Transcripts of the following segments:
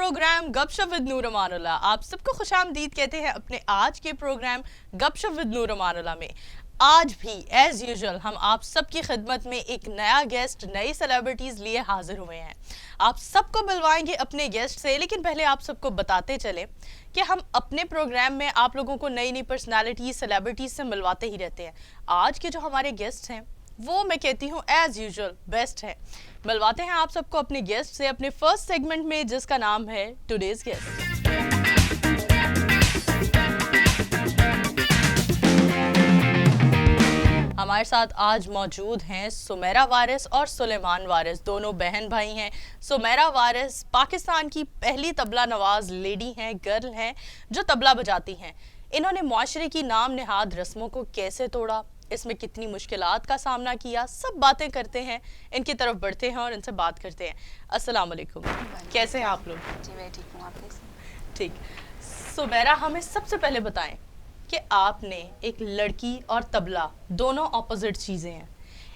Programme गपशप with नूर अमानुल्लाह। आप सबको खुशामदीद कहते हैं अपने आज के प्रोग्राम गपशप विद नूर अमानुल्लाह में। आज भी एज यूजुअल हम आप सबकी खिदमत में एक नया गेस्ट, नई सेलिब्रिटीज़ लिए हाजिर हुए हैं। आप सबको मिलवाएंगे अपने गेस्ट से, लेकिन पहले आप सबको बताते चले कि हम अपने प्रोग्राम में आप लोगों को नई नई पर्सनालिटीज, सेलिब्रिटीज से मिलवाते ही रहते हैं। आज के जो हमारे गेस्ट हैं वो मैं कहती हूँ एज यूजुअल बेस्ट है। मिलवाते हैं आप सबको अपने गेस्ट से अपने फर्स्ट सेगमेंट में, जिसका नाम है टुडेज गेस्ट। हमारे साथ आज मौजूद हैं सुमेरा वारिस और सुलेमान वारिस, दोनों बहन भाई हैं। सुमेरा वारिस पाकिस्तान की पहली तबला नवाज लेडी हैं, गर्ल हैं जो तबला बजाती हैं। इन्होंने मुआशरे की नाम नेहाद रस्मों को कैसे तोड़ा, इसमें कितनी मुश्किलात का सामना किया, सब बातें करते हैं। इनकी तरफ बढ़ते हैं और इनसे बात करते हैं। अस्सलाम वालेकुम, कैसे हैं आप लोग? जी मैं ठीक हूँ, आप कैसे? ठीक। सुमेरा, हमें सबसे पहले बताएं कि आपने एक लड़की और तबला दोनों ऑपोजिट चीज़ें हैं,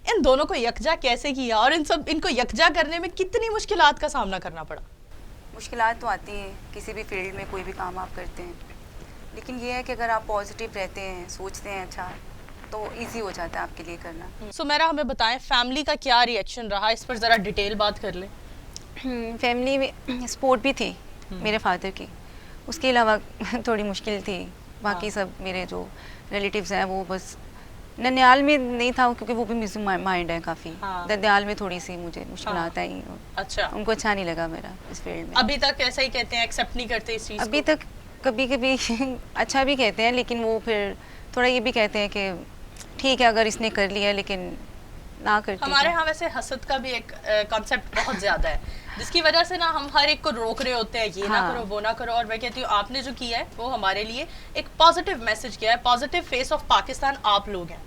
इन दोनों को यकजा कैसे किया और इनको यकजा करने में कितनी मुश्किलात का सामना करना पड़ा? मुश्किलात तो आती हैं किसी भी फील्ड में, कोई भी काम आप करते हैं, लेकिन ये है कि अगर आप पॉजिटिव रहते हैं, सोचते हैं अच्छा, तो इजी हो जाता है आपके लिए करना। सुमेरा, हमें बताएं फैमिली का क्या रिएक्शन रहा, इस पर ज़रा डिटेल बात कर लें। फैमिली में सपोर्ट भी थी मेरे फादर की, उसके अलावा थोड़ी मुश्किल थी। बाकी सब मेरे जो रिलेटिव्स हैं वो बस, ननियाल में नहीं था क्योंकि वो भी म्यूजिक माइंड है काफ़ी। ददयाल में थोड़ी सी मुझे मुश्किलात आई। अच्छा, उनको अच्छा नहीं लगा मेरा इस फील्ड में। अभी तक ऐसा ही कहते हैं, एक्सेप्ट नहीं करते इस चीज़ अभी को? तक कभी कभी अच्छा भी कहते हैं, लेकिन वो फिर थोड़ा ये भी कहते हैं कि ठीक है अगर इसने कर लिया, लेकिन ना करते। हमारे यहाँ वैसे हसद का भी एक कॉन्सेप्ट बहुत ज्यादा है, जिसकी वजह से ना हम हर एक को रोक रहे होते हैं, ये ना करो, वो ना करो। और मैं कहती हूँ आपने जो किया है वो हमारे लिए एक पॉजिटिव मैसेज किया है, पॉजिटिव फेस ऑफ पाकिस्तान आप लोग हैं।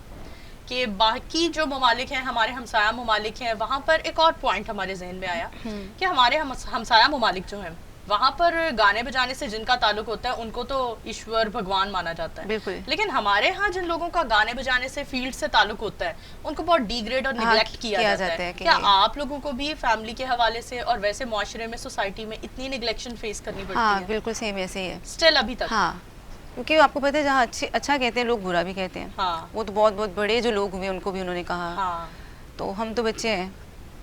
कि बाकी जो ममालिक हैं, हमारे हमसाया ममालिक हैं, वहाँ पर एक और पॉइंट हमारे जहन में आया कि हमारे हमसाया ममालिक जो हैं वहाँ पर गाने बजाने से जिनका ताल्लुक होता है उनको तो ईश्वर भगवान माना जाता है, लेकिन हमारे यहाँ जिन लोगों का गाने बजाने से फील्ड से ताल्लुक होता है उनको बहुत डिग्रेड और निगलेक्ट किया जाता है। क्या आप लोगों को भी फैमिली के हवाले से और वैसे मुआशरे में, सोसाइटी में इतनी निगलेक्शन फेस करनी पड़ती है? बिल्कुल सेम ऐसे ही है स्टिल अभी तक। क्योंकि आपको पता है जहाँ अच्छा कहते हैं लोग बुरा भी कहते हैं। वो तो बहुत बहुत बड़े जो लोग हुए उनको भी उन्होंने कहा। तो हम तो बच्चे हैं,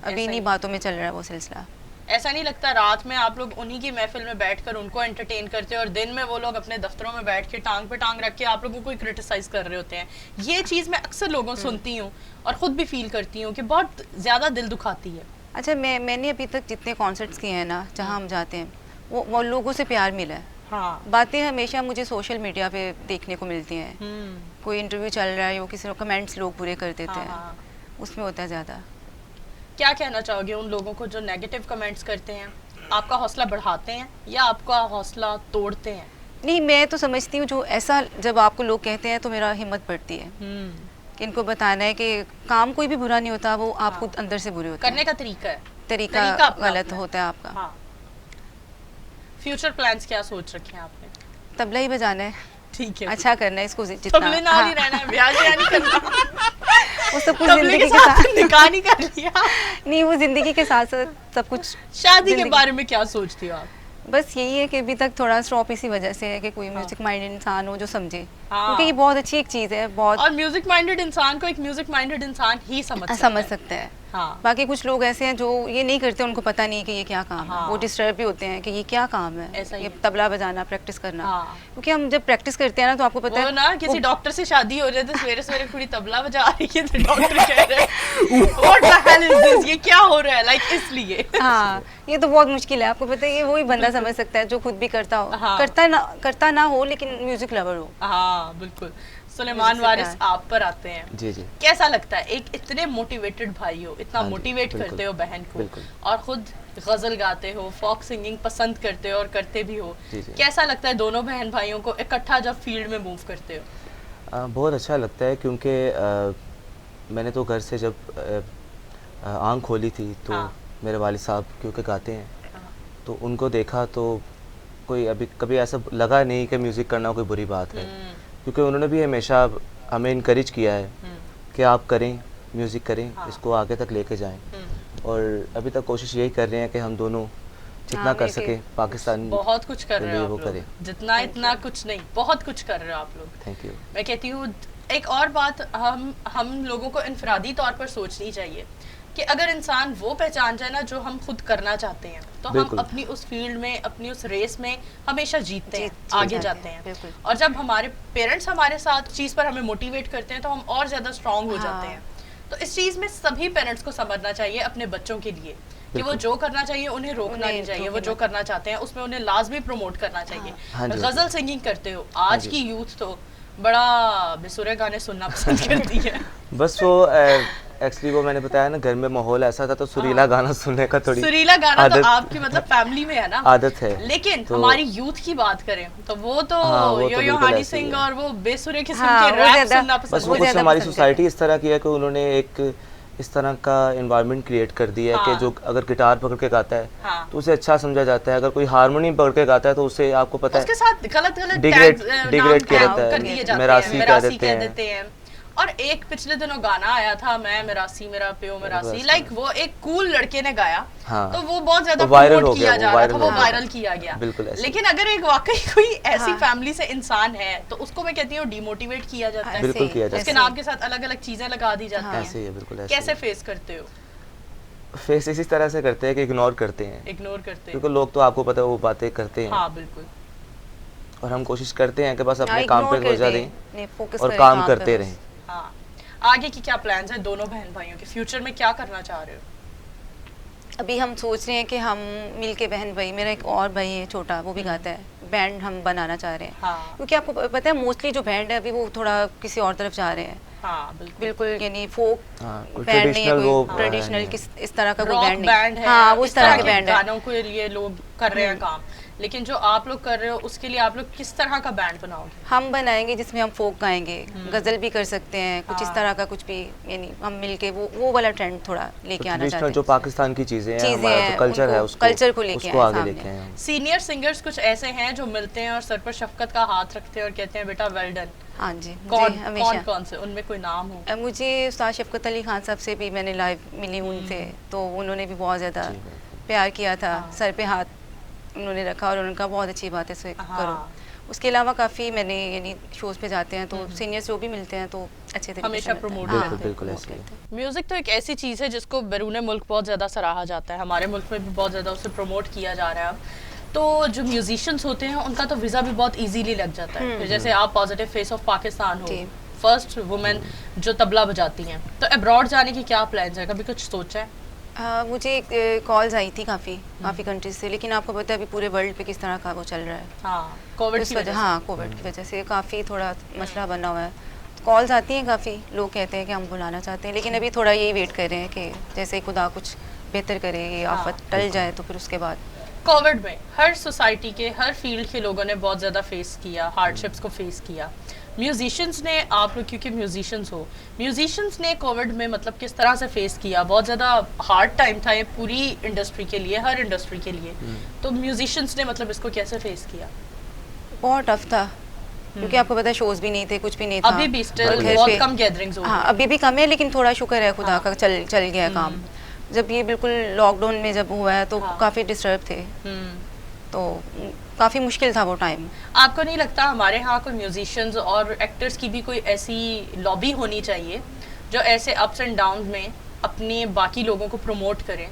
अभी इन्हीं बातों में चल रहा है वो सिलसिला। ऐसा नहीं लगता रात में आप लोग उन्हीं की महफिल में बैठकर उनको एंटरटेन करते हैं और दिन में वो लोग अपने दफ्तरों में बैठ के टांग पे टांग रख के आप लोगों को ही क्रिटिसाइज कर रहे होते हैं? ये चीज़ मैं अक्सर लोगों सुनती हूँ और खुद भी फील करती हूँ कि बहुत ज़्यादा दिल दुखाती है। अच्छा, मैंने अभी तक जितने कॉन्सर्ट्स किए हैं ना, जहाँ हम जाते हैं वो लोगों से प्यार मिला है। बातें हमेशा मुझे सोशल मीडिया पे देखने को मिलती हैं। कोई इंटरव्यू चल रहा है, किसी कमेंट्स लोग पूरे कर देते हैं, उसमें होता है ज़्यादा। क्या कहना चाहोगे उन लोगों को जो नेगेटिव कमेंट्स करते हैं? आपका हौसला बढ़ाते हैं या आपका हौसला तोड़ते हैं? नहीं, मैं तो समझती हूँ जो ऐसा जब आपको लोग कहते हैं तो मेरा हिम्मत बढ़ती है कि इनको बताना है कि काम कोई भी बुरा नहीं होता, वो आप खुद अंदर से बुरे होते हैं। करने का तरीका गलत होता है आपका। फ्यूचर प्लान्स क्या सोच रखे हैं आपने? तबला ही बजाना है, ठीक है, अच्छा करना है इसको, जितना तबले ना ही रहना है, ब्याह नहीं करना। वो सब कुछ जिंदगी के साथ निकाह नहीं कर लिया। नहीं, वो जिंदगी के साथ साथ सब कुछ। शादी के बारे में क्या सोचती हो आप? बस यही है कि अभी तक थोड़ा स्टॉप इसी वजह से है कि कोई म्यूजिक माइंडेड इंसान हो जो समझे, क्योंकि ये बहुत अच्छी एक चीज है। बहुत, और म्यूजिक माइंडेड इंसान को एक म्यूजिक माइंडेड इंसान ही समझ सकता है। बाकी कुछ लोग ऐसे हैं जो ये नहीं करते, उनको पता नहीं कि ये क्या काम है, वो डिस्टर्ब भी होते हैं कि ये क्या काम है, ये तबला बजाना, प्रैक्टिस करना। क्योंकि हम जब प्रैक्टिस करते हैं ना तो आपको पता है ना, किसी डॉक्टर से शादी हो जाए तो सवेरे सवेरे पूरी तबला बजा रही है तो डॉक्टर कह रहे हैं what the hell is this, ये क्या हो रहा है, लाइक इसलिए। ये तो बहुत मुश्किल है। आपको पता है ये वही बंदा समझ सकता है जो खुद भी करता हो, करता ना हो लेकिन म्यूजिक लवर हो। बिल्कुल। सुलेमान वारिस, आप पर आते हैं। जी जी। कैसा लगता है एक इतने मोटिवेटेड भाई हो, इतना मोटिवेट करते हो बहन को, और खुद गजल गाते हो, फोक सिंगिंग पसंद करते हो और करते भी हो, कैसा लगता है दोनों बहन भाइयों को इकट्ठा जब फील्ड में मूव करते हो? बहुत अच्छा लगता है, क्योंकि मैंने तो घर से जब आँख खोली थी तो मेरे वालिद साहब क्योंकि गाते हैं तो उनको देखा तो कोई अभी कभी ऐसा लगा नहीं कि म्यूज़िक करना कोई बुरी बात है, क्योंकि उन्होंने भी हमेशा हमें इनकरेज किया है कि आप करें, म्यूज़िक करें, इसको आगे तक लेके जाएं। और अभी तक कोशिश यही कर रहे हैं कि हम दोनों जितना हाँ, कर बिल्कुल। सके पाकिस्तान बहुत कुछ कर के रहे हो लिए आप वो लोग, करे। जितना इतना कुछ नहीं, बहुत कुछ कर रहे हो आप लोग। Thank you. मैं कहती हूँ एक और बात हम लोगों को इनफरादी तौर पर सोचनी चाहिए कि अगर इंसान वो पहचान जाए ना जो हम खुद करना चाहते हैं, तो हम बिल्कुल। अपनी उस फील्ड में, अपनी उस रेस में हमेशा जीतते हैं, जीत आगे जाते जाते हैं, हैं। बिल्कुल। और जब हमारे पेरेंट्स हमारे साथ चीज़ पर हमें मोटिवेट करते हैं तो हम और ज़्यादा स्ट्रांग हो जाते हाँ। हैं। तो इस चीज़ में सभी पेरेंट्स को समझना चाहिए अपने बच्चों के लिए कि वो बिल्कुल। जो करना चाहिए उन्हें रोकना उन्हें नहीं चाहिए, वो रोकना। जो करना चाहते हैं उसमें उन्हें लाजमी प्रमोट करना चाहिए। हाँ जी, गजल हाँ सिंगिंग करते हो, हाँ आज जी। की यूथ तो बड़ा बेसुरे गाने सुनना पसंद करती है। बस वो एक्चुअली वो मैंने बताया ना, घर में माहौल ऐसा था तो सुरीला गाना सुनने का थोड़ी सुरीला गाना तो आदत आपकी मतलब फैमिली में है ना, आदत है। लेकिन तो हमारी यूथ की बात करें तो वो तो हाँ, वो तो यो यो बिल्कुल हनी ऐसे ही सिंह है। और वो बेसुरे किस्म हाँ, के वो रैप ज़्यादा- सुनना बस पसंद वो वो कुछ ज़्यादा हमारी पसंद सोसाइटी इस तरह की है कि उन्होंने एक इस तरह का एनवायरनमेंट क्रिएट कर दिया है हाँ। कि जो अगर गिटार पकड़ के गाता है हाँ। तो उसे अच्छा समझा जाता है, अगर कोई हारमोनियम पकड़ के गाता है तो उसे आपको पता उसके है साथ गलत गलत डिग्रेड नाम डिग्रेड किया टैग जाता कर दिए है, जाते मिरासी हैं, कह मिरासी देते कह हैं। देते हैं। और एक पिछले दिनों गाना आया था, मैं मिरासी मेरा प्यो मिरासी, मिरासी। लाइक वो एक कूल लड़के ने गाया, हाँ। तो वो बहुत ज्यादा वो वायरल प्रमोट हो गया, किया वो जा रहा था, वायरल वो हो गया। वायरल किया गया। बिल्कुल ऐसे। लेकिन अगर एक वाकई कोई ऐसी हाँ। फैमिली से इंसान है तो उसको मैं कहती हूँ डिमोटिवेट किया जाता है, बिल्कुल किया जाता उसके है। नाम के साथ अलग अलग चीजें लगा दी जाती हाँ। ऐसे ही हैं। है, बिल्कुल ऐसे कैसे ही। फेस करते हो? फेस इसी तरह से करते हैं कि इग्नोर करते हैं, इग्नोर करते क्योंकि हो? लोग तो आपको पता है वो बातें करते हैं हाँ बिल्कुल। और हम कोशिश करते हैं कि बस हाँ, अपने काम पे ignore तवज्जो कर दें नहीं, focus और करें काम पे करते बस। रहें। हाँ, आगे की क्या प्लान्स है दोनों बहन भाइयों के? फ्यूचर में क्या करना चाह रहे हो? अभी हम सोच रहे हैं कि हम मिल के बहन भाई, मेरा एक और भाई है छोटा, वो भी गाता है, बैंड हम बनाना चाह रहे हैं। हाँ। क्योंकि आपको पता है मोस्टली जो बैंड है अभी वो थोड़ा किसी और तरफ जा रहे हैं, हाँ बिल्कुल। बिल्कुल यानी फोक हाँ, कोई बैंड नहीं है, traditional वो कोई ट्रेडिशनल नहीं है। किस इस तरह का कोई रॉक बैंड बैंड नहीं। है, हाँ, वो इस इस तरह के के बैंड है। गानों के लिए लोग कर रहे हैं काम, लेकिन जो आप लोग कर रहे हो उसके लिए आप लोग किस तरह का बैंड बनाओगे? हम बनाएंगे जिसमें हम फोक गाएंगे, गजल भी कर सकते हैं, कुछ इस हाँ। तरह का कुछ भी, यानी हम मिलके वो वाला ट्रेंड थोड़ा लेके आना ट्रेडिशनल चाहते जो हैं। पाकिस्तान की चीजें हैं, चीज़ें हमारा हैं, जो कल्चर है उनको उसको कल्चर को लेके उसको आए आगे सामने। लेके आए हम। सीनियर सिंगर्स कुछ ऐसे हैं जो मिलते हैं और सर पर शफकत का हाथ रखते हैं और कहते हैं बेटा वेल डन। हाँ जी, कौन मुझे हमेशा कौन से, उनमें कोई नाम हो? मुझे उस्ताद शफकत अली खान साहब से भी मैंने लाइव मिली हूँ उनसे, तो उन्होंने भी बहुत ज़्यादा जी, प्यार किया था, हाँ। सर पे हाथ उन्होंने रखा और उनका बहुत अच्छी बात है, इसे हाँ। करो। उसके अलावा काफ़ी मैंने यानी शोज़ पे जाते हैं तो सीनियर्स जो भी मिलते हैं तो अच्छे तरीके हमेशा से मिलते हैं। promote हाँ, करते हैं। बिल्कुल promote ऐसे ही। करते हैं। म्यूजिक तो एक ऐसी चीज़ है जिसको बैरून मुल्क बहुत ज़्यादा सराहा जाता है, हमारे मुल्क में भी बहुत ज़्यादा उसे प्रमोट किया जा रहा है अब। तो जो म्यूजिशियंस होते हैं उनका तो वीज़ा भी बहुत इजीली लग जाता है। फिर जैसे आप पॉजिटिव फेस ऑफ पाकिस्तान हो, जी। फर्स्ट वुमेन जो तबला बजाती हैं, तो अब्रॉड जाने की क्या प्लान्स है? कभी कुछ सोचा है? मुझे कॉल्स आई थी काफ़ी कंट्रीज से, लेकिन आपको पता है अभी पूरे वर्ल्ड पे किस तरह का वो चल रहा है, हाँ, कोविड उस की वजह वजह से। हाँ कोविड की वजह से काफ़ी थोड़ा मसला बना हुआ है। कॉल्स आती हैं काफ़ी, लोग कहते हैं कि हम बुलाना चाहते हैं, लेकिन अभी थोड़ा यही वेट कर रहे हैं कि जैसे खुदा कुछ बेहतर करे, ये हाँ, आफत टल जाए तो फिर उसके बाद। कोविड में हर सोसाइटी के हर फील्ड के लोगों ने बहुत ज़्यादा फेस किया, हार्डशिप्स को फेस किया। म्यूजिशियंस ने, आप लोग क्योंकि म्यूजिशियंस हो, म्यूजिशियंस ने कोविड में मतलब किस तरह से फेस किया? बहुत ज़्यादा हार्ड टाइम था ये पूरी इंडस्ट्री के लिए, हर इंडस्ट्री के लिए। तो म्यूजिशियंस ने मतलब इसको कैसे फेस किया? बहुत टफ था, क्योंकि आपको पता है शोज़ भी नहीं थे, कुछ भी नहीं था। अभी भी स्टिल और घर बहुत पे- कम गैदरिंग्स हो हाँ, अभी भी कम है, लेकिन थोड़ा शुक्र है खुदा हाँ। का, चल गया काम। जब ये बिल्कुल लॉकडाउन में जब हुआ है तो हाँ। काफ़ी डिस्टर्ब थे, हम्म। तो काफ़ी मुश्किल था वो टाइम। आपको नहीं लगता हमारे यहाँ कोई म्यूजिशियंस और एक्टर्स की भी कोई ऐसी लॉबी होनी चाहिए जो ऐसे अप्स एंड डाउन में अपने बाकी लोगों को प्रमोट करें?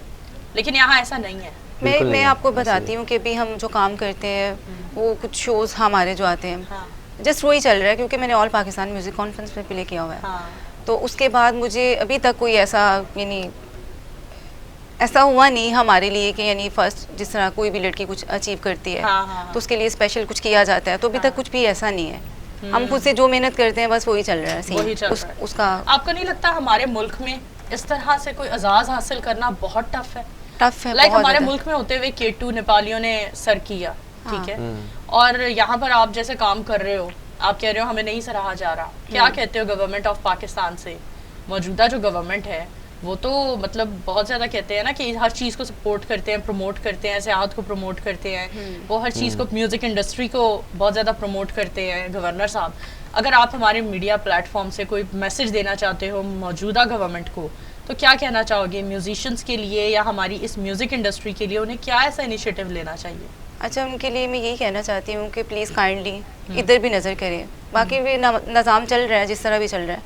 लेकिन यहाँ ऐसा नहीं है। बिल्कुल मैं नहीं, आपको ऐसे बताती ही। हूँ कि अभी हम जो काम करते हैं वो कुछ शोज़ हमारे जो आते हैं हाँ, जस्ट वही चल रहा है, क्योंकि मैंने ऑल पाकिस्तान म्यूज़िक कॉन्फ्रेंस में प्ले किया हुआ है। हाँ, तो उसके बाद मुझे अभी तक कोई ऐसा यानी ऐसा हुआ नहीं हमारे लिए कि यानी फर्स्ट जिस तरह कोई भी लड़की कुछ अचीव करती है हाँ, हाँ, तो उसके लिए स्पेशल कुछ किया जाता है, तो अभी तक कुछ भी ऐसा नहीं है। हम खुद से जो मेहनत करते हैं बस वही चल रहा है, वही चल रहा है। उसका आपको नहीं लगता हमारे मुल्क में इस तरह से कोई एजाज हासिल करना बहुत टफ है? टफ है लाइक बहुत हमारे ज़्यादा। मुल्क में होते हुए केटू नेपालियों ने सर किया, हाँ। ठीक है, और यहाँ पर आप जैसे काम कर रहे हो, आप कह रहे हो हमें नहीं सराहा जा रहा, क्या कहते हो गवर्नमेंट ऑफ पाकिस्तान से? मौजूदा जो गवर्नमेंट है वो तो मतलब बहुत ज़्यादा कहते हैं ना कि हर चीज़ को सपोर्ट करते हैं, प्रमोट करते हैं, सियाहत को प्रमोट करते हैं, वो हर चीज़ को, म्यूज़िक इंडस्ट्री को बहुत ज़्यादा प्रमोट करते हैं गवर्नर साहब। अगर आप हमारे मीडिया प्लेटफॉर्म से कोई मैसेज देना चाहते हो मौजूदा गवर्नमेंट को तो क्या कहना चाहोगे म्यूजिशियंस के लिए या हमारी इस म्यूजिक इंडस्ट्री के लिए, उन्हें क्या ऐसा इनिशिएटिव लेना चाहिए? अच्छा, उनके लिए मैं यही कहना चाहती हूँ कि प्लीज़ काइंडली इधर भी नज़र करें। बाकी भी निज़ाम चल रहा है जिस तरह भी चल रहा है,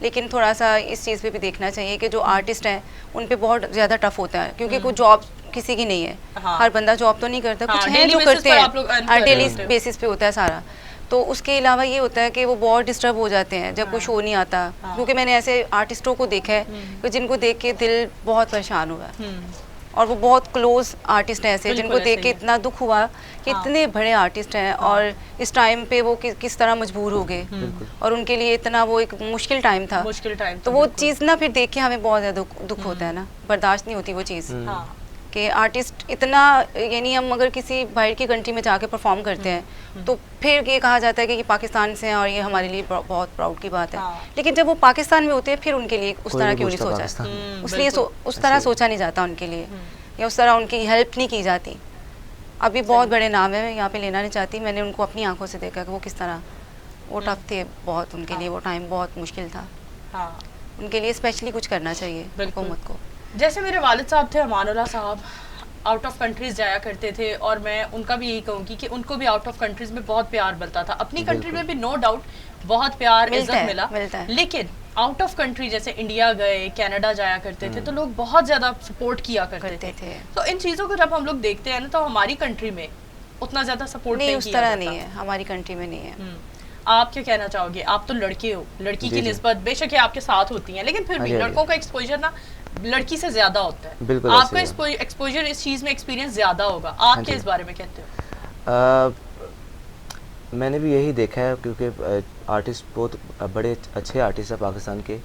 लेकिन थोड़ा सा इस चीज़ पे भी देखना चाहिए कि जो आर्टिस्ट हैं उन पे बहुत ज़्यादा टफ होता है, क्योंकि कोई जॉब किसी की नहीं है। हाँ। हर बंदा जॉब तो नहीं करता, हाँ, कुछ है daily जो basis करते पर आप लोग earn हैं, कर रहे डेली होते हो। बेसिस पे होता है सारा। तो उसके अलावा ये होता है कि वो बहुत डिस्टर्ब हो जाते हैं जब कोई शो नहीं आता, क्योंकि मैंने ऐसे आर्टिस्टों को देखा है कि जिनको देख के दिल बहुत परेशान हुआ है, और वो बहुत क्लोज आर्टिस्ट हैं ऐसे बिल्कुल जिनको देख ऐसे के ही है। इतना दुख हुआ कि इतने बड़े आर्टिस्ट हैं और इस टाइम पे वो किस तरह मजबूर हो गए, और उनके लिए इतना वो एक मुश्किल टाइम था। मुश्किल टाइम तो वो चीज़ ना फिर देख के हमें बहुत ज़्यादा दुख होता है ना, बर्दाश्त नहीं होती वो चीज़ हाँ कि आर्टिस्ट इतना, यानी हम अगर किसी बाहर की कंट्री में जाके परफॉर्म करते हैं तो फिर ये कहा जाता है कि ये पाकिस्तान से हैं और ये हमारे लिए बहुत प्राउड की बात है। हाँ। लेकिन जब वो पाकिस्तान में होते हैं फिर उनके लिए उस कोई तरह नहीं क्यों नहीं पूछता सोचा, पाकिस्तान। उसलिए उस तरह सोचा नहीं जाता उनके लिए, या उस तरह उनकी हेल्प नहीं की जाती। अभी बहुत बड़े नाम है, मैं यहाँ पे लेना नहीं चाहती, मैंने उनको अपनी आंखों से देखा कि वो किस तरह वो टफ थे बहुत, उनके लिए वो टाइम बहुत मुश्किल था। हाँ उनके लिए स्पेशली कुछ करना चाहिए बिल्कुल। हुकूमत को। जैसे मेरे वालिद साहब थे अमानुल्लाह साहब, आउट ऑफ कंट्रीज जाया करते थे, और मैं उनका भी यही कहूँगी कि उनको भी आउट ऑफ कंट्रीज में बहुत प्यार मिलता था। अपनी कंट्री में भी नो डाउट बहुत प्यार मिलता इज्जत है, मिला, मिलता है। लेकिन आउट ऑफ कंट्री जैसे इंडिया गए, कनाडा जाया करते थे, तो लोग बहुत ज्यादा सपोर्ट किया करते थे। तो इन चीजों को जब हम लोग देखते हैं ना, तो हमारी कंट्री में उतना ज्यादा सपोर्ट नहीं, नहीं उस किया तरह जाता। नहीं है, हमारी कंट्री में नहीं है। आप क्या कहना चाहोगे? आप तो लड़के हो, लड़की जी, की जी। निस्बत बेशक ये आपके साथ होती है, लेकिन फिर हाँ भी जी, हाँ जी। लड़कों का एक्सपोजर ना लड़की से ज्यादा होता है। बिल्कुल आपका ऐसे ही एक्सपोजर इस चीज में एक्सपीरियंस ज्यादा होगा। आप हाँ क्या जी। इस बारे में कहते हो? मैंने भी यही देखा है, क्योंकि आर्टिस्ट बहुत बड़े अच्छे आर्टिस्ट हैं पाकिस्तान के,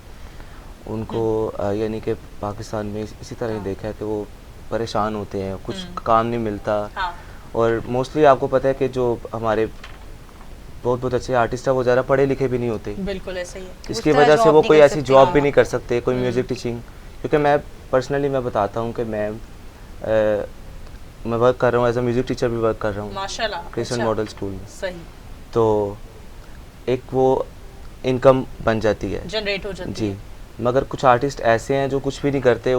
उनको यानी कि पाकिस्तान में इसी तरह ही देखा है कि वो परेशान होते हैं, कुछ काम नहीं मिलता। हाँ और मोस्टली आपको पता है कि जो हमारे बहुत बहुत अच्छे आर्टिस्ट हैं वो ज़्यादा पढ़े लिखे भी नहीं होते, बिल्कुल ऐसे ही है। इसकी तरह वजह से जॉब वो नहीं कोई कर ऐसी सकते। जॉब भी हाँ। नहीं कर सकते, कोई म्यूज़िक टीचिंग। क्योंकि मैं पर्सनली मैं बताता हूँ कि मैं वर्क कर रहा हूँ एज अ म्यूज़िक टीचर, भी वर्क कर रहा हूँ माशाल्लाह। क्रिश्चियन अच्छा, मॉडल स्कूल में। सही तो एक वो इनकम बन जाती है जनरेट हो जाती जी। है। मगर कुछ आर्टिस्ट ऐसे हैं जो कुछ भी नहीं करते,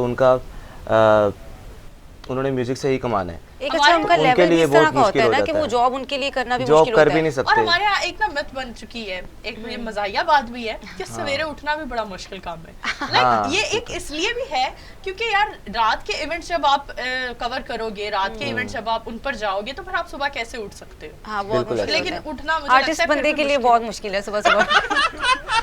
उन्होंने म्यूजिक से ही कमाना है। एक हमारे अच्छा उनका उनके लेवल भी लिए इस तरह बहुत का होता मुश्किल है हो ना कि जाता वो है। जॉब उनके लिए करना भी जॉब मुश्किल कर होता भी है। नहीं और सकते। हमारे यहाँ एक ना मिथ बन चुकी है, एक ये मज़ाहिया बात भी है कि सवेरे उठना भी बड़ा मुश्किल काम है। हाँ, ये एक इसलिए भी है क्योंकि यार रात के इवेंट्स जब आप कवर करोगे, रात के इवेंट्स जब आप उन पर जाओगे, तो फिर आप सुबह कैसे उठ सकते हो? हाँ, बहुत बिल्कुल मुश्किल लेकिन होता है। उठना मुझे लगता आर्टिस्ट है फिर बंदे भी के लिए मुश्किल बहुत मुश्किल है सुबह सुबह।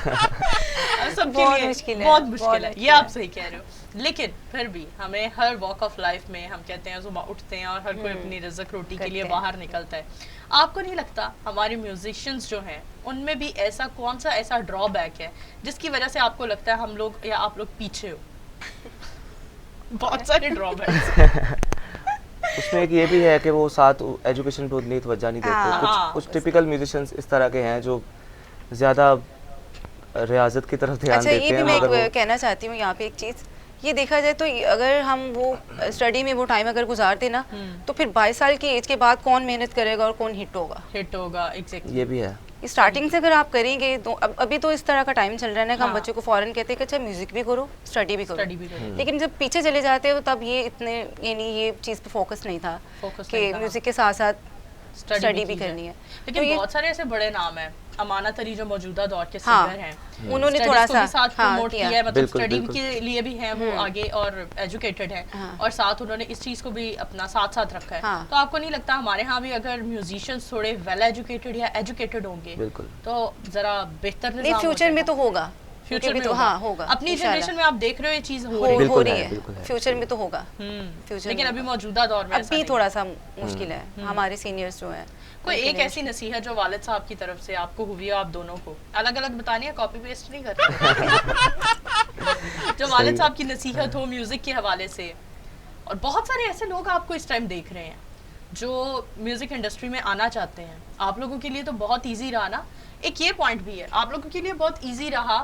है। सबके बहुत लिए मुश्किल है, बहुत बहुत मुश्किल है, ये मुश्किल आप है। सही कह रहे हो। लेकिन फिर भी हमें हर वॉक ऑफ लाइफ में हम कहते हैं सुबह उठते हैं और हर कोई अपनी रिज़्क रोटी के लिए करते हैं। बाहर निकलता है। आपको नहीं लगता हमारे म्यूजिशियंस जो हैं उनमें भी ऐसा कौन सा ऐसा ड्रॉबैक है जिसकी वजह से आपको लगता है हम लोग या आप लोग पीछे हो? बहुत सारे ड्रॉबैक्स। उसमें एक ये भी है कि वो साथ एजुकेशन पे उतनी तवज्जो नहीं देते। हाँ, कुछ टिपिकल म्यूजिशियंस इस तरह के हैं जो ज़्यादा रियाजत की तरफ ध्यान अच्छा, देते ये भी हैं, मैं मगर वो कहना चाहती हूँ यहाँ पे एक चीज़, ये देखा जाए तो अगर हम वो स्टडी में वो टाइम अगर गुजारते ना, तो फिर 22 साल की एज के बाद कौन मेहनत करेगा और कौन हिट होगा? हिट होगा एग्जैक्टली। ये भी है। स्टार्टिंग से अगर आप करेंगे तो अभी तो इस तरह का टाइम चल रहा है ना कि हम हाँ। बच्चों को फौरन कहते हैं कि अच्छा म्यूजिक भी करो, स्टडी भी स्टडी करो। भी करो। लेकिन जब पीछे चले जाते हो तब ये इतने यानी ये चीज़ पे फोकस नहीं था Focus कि नहीं था। म्यूजिक के साथ साथ स्टडी भी की जाए। करनी है। लेकिन तो ये बहुत सारे ऐसे बड़े नाम हैं, अमानत अली जो मौजूदा दौर के हाँ, सिंगर हैं, उन्होंने Studies थोड़ा को भी सा साथ प्रमोट किया। किया है, मतलब बिल्कुल, स्टडी बिल्कुल। के लिए भी हैं वो आगे और एजुकेटेड हैं, हाँ। और साथ उन्होंने इस चीज़ को भी अपना साथ साथ रखा है। हाँ। तो आपको नहीं लगता हमारे यहाँ भी अगर म्यूजिशियंस थोड़े वेल एजुकेटेड या एजुकेटेड होंगे बिल्कुल। तो जरा बेहतर नहीं, निज़ाम हो फ्यूचर में जाएगा? तो होगा, फ्यूचर में तो हाँ होगा अपनी इंशाल्लाह। जनरेशन में आप देख रहे हो ये चीज़ हो हो रही है। बिल्कुल रही है, है, बिल्कुल है। फ्यूचर में तो होगा। फ्यूचर लेकिन में अभी होगा। मौजूदा दौर में ऐसा अभी नहीं। थोड़ा सा मुश्किल है, हमारे सीनियर्स जो हैं कोई उनके एक लिए ऐसी नसीहत जो वालिद साहब की तरफ से आपको हुई हो, आप दोनों को अलग अलग बतानी है, कॉपी पेस्ट नहीं कर रहे। जो वालिद साहब की नसीहत हो म्यूजिक के हवाले से। और बहुत सारे ऐसे लोग आपको इस टाइम देख रहे हैं जो म्यूजिक इंडस्ट्री में आना चाहते हैं। आप लोगों के लिए तो बहुत इजी रहा ना, एक ये पॉइंट भी है, आप लोगों के लिए बहुत इजी रहा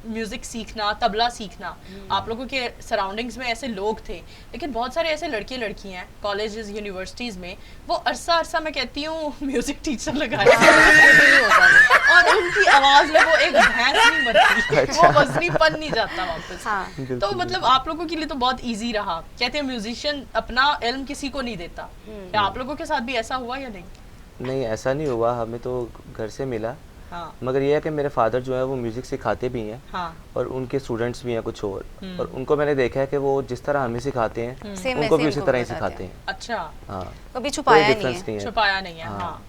म्यूजिक सीखना, तबला सीखना, आप लोगों के सराउंडिंग्स में ऐसे लोग थे, लेकिन बहुत सारे ऐसे लड़के लड़कियां हैं कॉलेजेस यूनिवर्सिटीज में, वो अरसा मैं कहती हूँ म्यूजिक टीचर लगाए और उनकी आवाज में वो एक भैंस नहीं मरती, वो वजनीपन नहीं जाता वापस। हाँ। तो मतलब आप लोगों के लिए तो बहुत इजी रहा। कहते हैं म्यूजिशियन अपना इल्म किसी को नहीं देता, क्या आप लोगों के साथ भी ऐसा हुआ या नहीं? नहीं, ऐसा नहीं हुआ, हमें तो घर से मिला। हाँ। मगर ये है कि मेरे फादर जो है वो म्यूज़िक सिखाते भी हैं। हाँ। और उनके स्टूडेंट्स भी हैं कुछ और उनको मैंने देखा है कि वो जिस तरह हमें सिखाते हैं सेम उनको वैसे भी उसी उनको तरह ही बताते सिखाते हैं। हैं। अच्छा, हाँ, कभी कोई छुपाया नहीं डिफरेंस है, नहीं है। छुपाया नहीं है। हाँ। हाँ,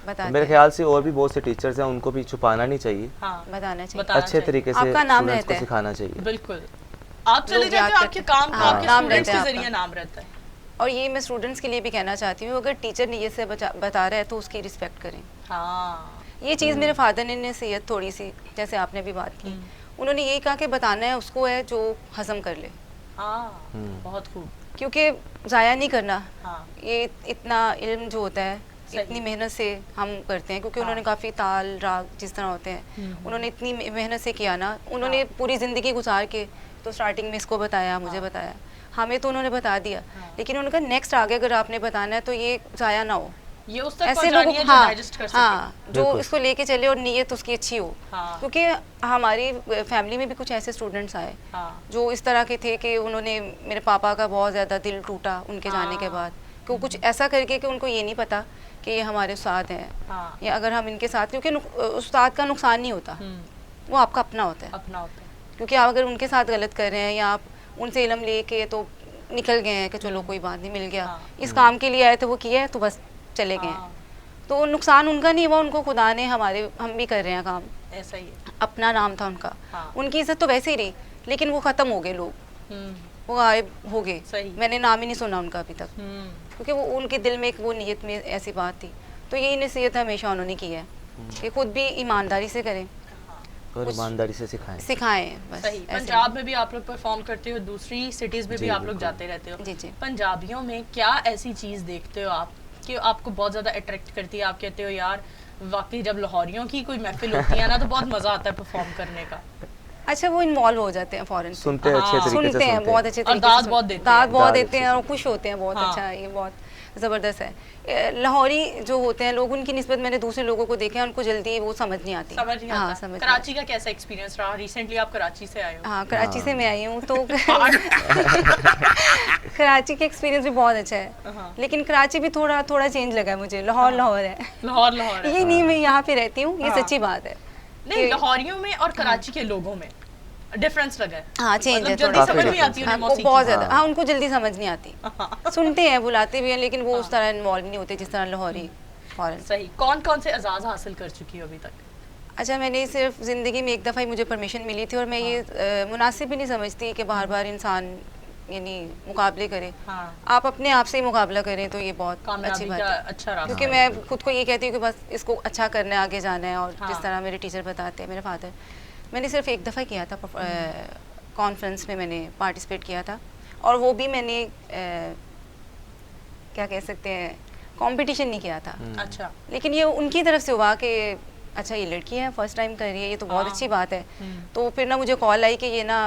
बताते मेरे हैं, ख्याल से और भी बहुत से टीचर्स हैं, उनको भी छुपाना नहीं चाहिए, हाँ, बताना चाहिए। बताना अच्छे चाहिए। तरीके से आपका नाम स्टूडेंट्स को रहता है। सिखाना चाहिए। बिल्कुल, आप चले लोग जाते याद हो, आपके करते हैं। काम हाँ, आपके नाम स्टूडेंट्स रहता के है जरिए आपका। नाम रहता है। और ये मैं स्टूडेंट्स के लिए भी कहना चाहती हूँ, अगर टीचर नीयत से बता रहा है तो उसकी रिस्पेक्ट करें। हाँ, ये चीज़ मेरे फादर ने नसीहत थोड़ी सी, जैसे आपने भी बात की, उन्होंने यही कहा कि बताना है उसको है जो हजम कर ले, हाँ, बहुत खूब। क्योंकि ज़ाया नहीं करना। हाँ, ये इतना इल्म जो होता है, सही। इतनी मेहनत से हम करते हैं, क्योंकि हाँ। उन्होंने काफ़ी ताल राग जिस तरह होते हैं, उन्होंने इतनी मेहनत से किया ना, उन्होंने पूरी ज़िंदगी गुजार के तो स्टार्टिंग में इसको बताया, मुझे बताया, हमें तो उन्होंने बता दिया, लेकिन उन्होंने कहा नेक्स्ट आगे अगर आपने बताना है तो ये ज़ाया ना हो, ये उस तक ऐसे पहुंचानी लोगों है को। जो हाँ, डाइजेस्ट कर सके। हाँ, जो बिल्कुल। इसको लेके चले और नीयत उसकी अच्छी हो। हाँ। क्योंकि हमारी फैमिली में भी कुछ ऐसे स्टूडेंट्स आए हाँ, जो इस तरह के थे कि उन्होंने, मेरे पापा का बहुत ज़्यादा दिल टूटा उनके जाने के बाद, कि वो कुछ ऐसा करके कि उनको ये नहीं पता कि ये हमारे साथ हैं, हाँ, या अगर हम इनके साथ, क्योंकि उस्ताद का नुकसान नहीं होता, वो आपका अपना होता है। अपना होता है। क्योंकि आप अगर उनके साथ गलत कर रहे हैं या आप उनसे इल्म लेके तो निकल गए हैं कि चलो कोई बात नहीं, मिल गया, हाँ। इस काम के लिए आए थे, वो किया है तो बस चले गए हैं, हाँ, तो नुकसान उनका नहीं हुआ, उनको खुदा ने, हम भी कर रहे हैं काम, ऐसा ही है। अपना नाम था उनका। हाँ। उनकी इज्जत तो वैसे ही रही, लेकिन वो ख़त्म हो गए लोग, वो गायब हो गए, सही। मैंने नाम ही नहीं सुना उनका अभी तक, हम्म, क्योंकि वो उनके दिल में एक वो नीयत में ऐसी बात थी। तो यही नसीहत हमेशा उन्होंने की है कि खुद भी ईमानदारी से करें, और ईमानदारी से सिखाएं। सिखाएं, बस सही। ऐसे। पंजाब में भी आप लोग परफॉर्म करते हो, दूसरी सिटीज में भी जी, आप लोग बिल्कुल। जाते रहते हो। जी, जी। पंजाबियों में क्या ऐसी चीज देखते हो आप कि आपको बहुत ज्यादा अट्रैक्ट करती है, आप कहते हो यार वाकई जब लाहौरियों की कोई महफिल होती है ना तो बहुत मजा आता है परफॉर्म करने का? अच्छा, वो इन्वॉल्व हो जाते हैं फौरन से, सुनते हैं अच्छे हाँ। तरीके से सुनते हैं बहुत अच्छे और तरीके दाद से, बहुत देते हैं। दाद बहुत दाद देते अच्छे हैं से। और खुश होते हैं बहुत। हाँ। अच्छा, ये बहुत ज़बरदस्त है। लाहौरी जो होते हैं लोग, उनकी निस्बत मैंने दूसरे लोगों को देखा है, उनको जल्दी वो समझ नहीं आती। समझ नहीं हाँ, आता। समझ नहीं कराची का कैसा एक्सपीरियंस रहा? रिसेंटली आप कराची से आए हो। हाँ, कराची से मैं आई हूँ तो कराची का एक्सपीरियंस भी बहुत अच्छा है, हाँ। लेकिन कराची भी थोड़ा थोड़ा चेंज लगा है मुझे। लाहौर लाहौर है, लाहौर है। ये नहीं मैं यहाँ पे रहती हूँ, ये हाँ। सच्ची बात है। नहीं, लाहौरियों में और कराची के लोगों में डिफरेंस लगा है। हाँ, चेंज मतलब है जल्दी थोड़ा। समझ नहीं आती हाँ, उन्हें वो मौसीकी। बहुत ज़्यादा, हाँ। हाँ, उनको जल्दी समझ नहीं आती। सुनते हैं, बुलाते भी हैं, लेकिन वो उस तरह इन्वॉल्व नहीं होते जिस तरह लाहौरी फॉरेन। सही। कौन कौन से एजाज हासिल कर चुकी हो अभी तक? अच्छा, मैंने सिर्फ ज़िंदगी में एक दफ़ा ही मुझे परमिशन मिली थी, और मैं ये मुनासिब भी नहीं समझती कि बार बार इंसान यानी मुकाबले करे। हाँ, आप अपने आप से ही मुकाबला करें तो ये बहुत अच्छी कामयाबी बात का है। अच्छा रास्ता। क्योंकि मैं खुद को ये कहती हूँ कि बस इसको अच्छा करना है, आगे जाना है, और हाँ। जिस तरह मेरे टीचर बताते हैं, मेरे फादर, मैंने सिर्फ एक दफ़ा किया था, कॉन्फ्रेंस में मैंने पार्टिसिपेट किया था, और वो भी मैंने क्या कह सकते हैं, कंपटीशन नहीं किया था, अच्छा। लेकिन ये उनकी तरफ से हुआ कि अच्छा ये लड़की है, फर्स्ट टाइम कर रही है, ये तो बहुत हाँ। अच्छी बात है। तो फिर ना मुझे कॉल आई कि ये ना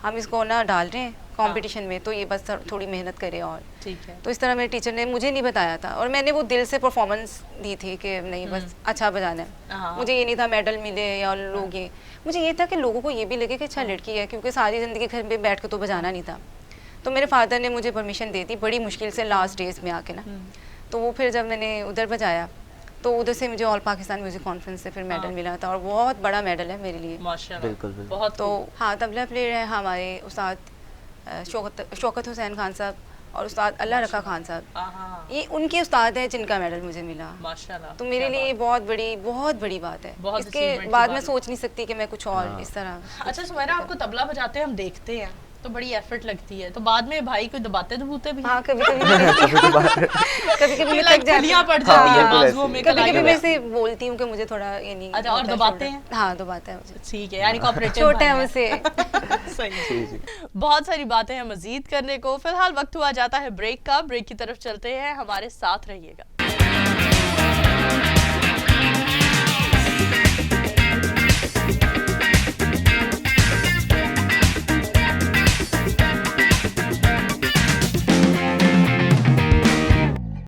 हम इसको ना डाल रहे हैं कंपटीशन में, तो ये बस थोड़ी मेहनत करे। और ठीक है। तो इस तरह मेरे टीचर ने मुझे नहीं बताया था, और मैंने वो दिल से परफॉर्मेंस दी थी कि नहीं बस अच्छा बजाना है। हाँ। मुझे ये नहीं था मेडल मिले या लोग ये, मुझे ये था कि लोगों को ये भी लगे कि अच्छा लड़की है, क्योंकि सारी ज़िंदगी घर में बैठ के तो बजाना नहीं था। तो मेरे फादर ने मुझे परमिशन दे दी बड़ी मुश्किल से, लास्ट डेज में आके ना। तो वो फिर जब मैंने उधर बजाया तो उधर से मुझे ऑल पाकिस्तान म्यूज़िक कॉन्फ्रेंस से फिर मेडल मिला था, और बहुत बड़ा मेडल है मेरे लिए। माशाल्लाह। बिल्कुल, बिल्कुल। बहुत तो हाँ, तबला प्लेयर है हमारे उस्ताद शौकत हुसैन खान साहब और उस्ताद अल्लाह रखा खान साहब, हाँ, ये उनके उस्ताद हैं जिनका मेडल मुझे मिला। माशाल्लाह। तो मेरे लिए ये बहुत बड़ी बात है। बहुत इसके achievement की बाद बात मैं है। सोच नहीं सकती कि मैं कुछ और इस तरह। अच्छा सुमैरा, आपको तबला बजाते हम देखते हैं तो बड़ी एफर्ट लगती है, तो बाद में भाई कोई दबाते दबूते भी? हाँ, कभी कभी मैं थक जाती खलियां हूँ। पड़ जाती है हाँ, बाजुओं में, कभी कलाइयों कभी में। मैं से बोलती हूँ कि मुझे थोड़ा यानी अच्छा, और होता है दबाते shoulder। हैं? हाँ, दबाता है मुझे। ठीक है, यानी कोऑपरेटिव छोटा है भाई मुझसे। सही। जी, जी। बहुत सारी बातें हैं मजीद करने को, फिलहाल वक्त हुआ जाता है ब्रेक का। ब्रेक की तरफ चलते हैं, हमारे साथ रहिएगा।